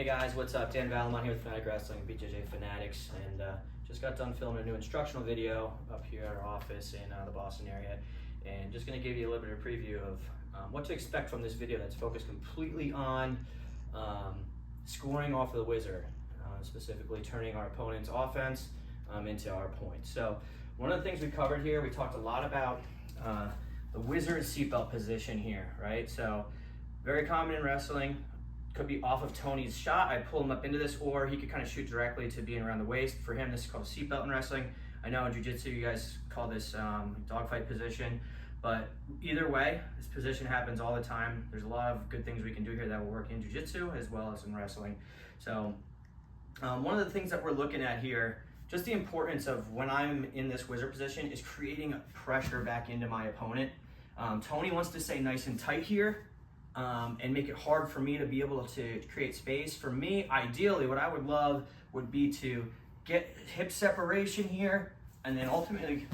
Hey guys, what's up? Dan Vallimont here with Fanatic Wrestling and BJJ Fanatics, and just got done filming a new instructional video up here at our office in the Boston area, and just going to give you a little bit of a preview of what to expect from this video that's focused completely on scoring off of the Whizzer, specifically turning our opponent's offense into our points. So one of the things we covered here, we talked a lot about the Whizzer seatbelt position here, right? So very common in wrestling. Could be off of Tony's shot. I pull him up into this, or he could kind of shoot directly to being around the waist. For him, this is called a seatbelt in wrestling. I know in jiu-jitsu you guys call this dogfight position, but either way, this position happens all the time. There's a lot of good things we can do here that will work in jiu-jitsu as well as in wrestling. So one of the things that we're looking at here, just the importance of when I'm in this Whizzer position, is creating pressure back into my opponent. Tony wants to stay nice and tight here. And make it hard for me to be able to create space. For me, ideally, what I would love would be to get hip separation here and then ultimately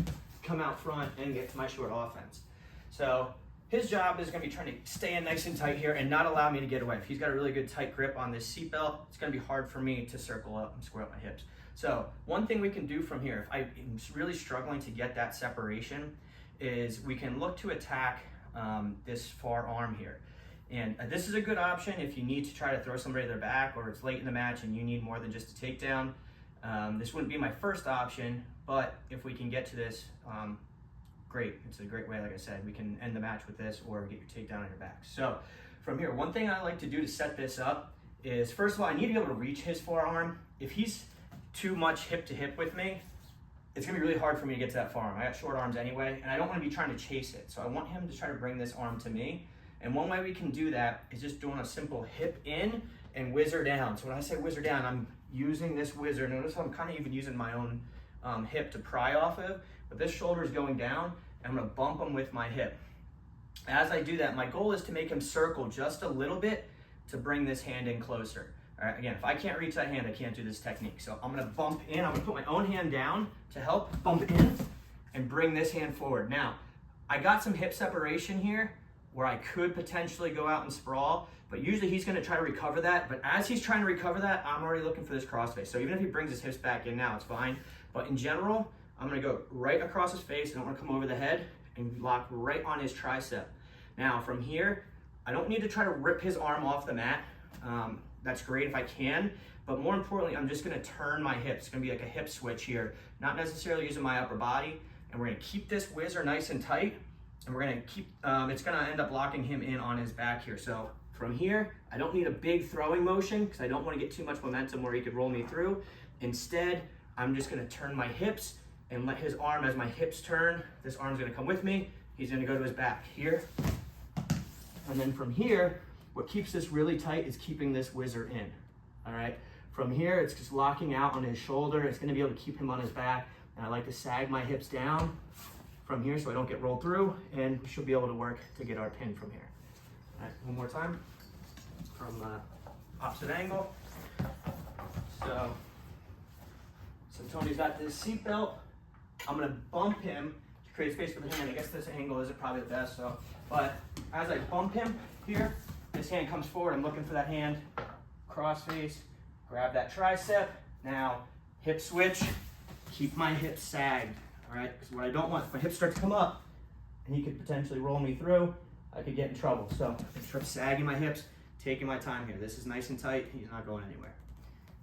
come out front and get to my short offense. So his job is going to be trying to stay in nice and tight here and not allow me to get away. If he's got a really good tight grip on this seatbelt, it's going to be hard for me to circle up and square up my hips. So one thing we can do from here, if I'm really struggling to get that separation, is we can look to attack this far arm here. And this is a good option if you need to try to throw somebody to their back, or it's late in the match and you need more than just a takedown. This wouldn't be my first option, but if we can get to this, great. It's a great way, like I said, we can end the match with this or get your takedown on your back. So from here, one thing I like to do to set this up is, first of all, I need to be able to reach his forearm. If he's too much hip to hip with me, it's gonna be really hard for me to get to that forearm. I got short arms anyway, and I don't wanna be trying to chase it. So I want him to try to bring this arm to me. And one way we can do that is just doing a simple hip in and Whizzer down. So when I say Whizzer down, I'm using this Whizzer. Notice I'm kind of even using my own hip to pry off of, but this shoulder is going down, and I'm gonna bump him with my hip. As I do that, my goal is to make him circle just a little bit to bring this hand in closer. All right, again, if I can't reach that hand, I can't do this technique. So I'm gonna bump in, I'm gonna put my own hand down to help bump in and bring this hand forward. Now, I got some hip separation here, where I could potentially go out and sprawl, but usually he's gonna try to recover that. But as he's trying to recover that, I'm already looking for this crossface. So even if he brings his hips back in now, it's fine. But in general, I'm gonna go right across his face. I don't wanna come over the head, and lock right on his tricep. Now from here, I don't need to try to rip his arm off the mat. That's great if I can, but more importantly, I'm just gonna turn my hips. It's gonna be like a hip switch here, not necessarily using my upper body. And we're gonna keep this Whizzer nice and tight. And we're gonna keep, it's gonna end up locking him in on his back here. So from here, I don't need a big throwing motion because I don't wanna get too much momentum where he could roll me through. Instead, I'm just gonna turn my hips and let his arm, as my hips turn, this arm's gonna come with me. He's gonna go to his back here. And then from here, what keeps this really tight is keeping this Whizzer in, all right? From here, it's just locking out on his shoulder. It's gonna be able to keep him on his back. And I like to sag my hips down from here so I don't get rolled through, and we should be able to work to get our pin from here. All right, one more time from opposite angle. So Tony's got this seatbelt. I'm gonna bump him to create space for the hand. I guess this angle isn't probably the best, but as I bump him here, this hand comes forward. I'm looking for that hand, crossface, grab that tricep. Now hip switch, keep my hips sagged. All right, because what I don't want, if my hips start to come up and he could potentially roll me through, I could get in trouble. So I start sagging my hips, taking my time here. This is nice and tight. He's not going anywhere.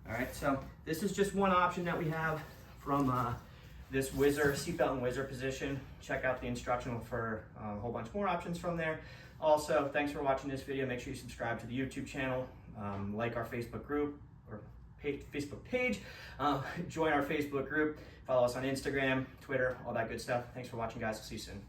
All right, so this is just one option that we have from this Whizzer, seatbelt and Whizzer position. Check out the instructional for a whole bunch more options from there. Also, thanks for watching this video. Make sure you subscribe to the YouTube channel, like our Facebook group, or Facebook page, join our Facebook group, follow us on Instagram, Twitter, all that good stuff. Thanks for watching, guys. We'll see you soon.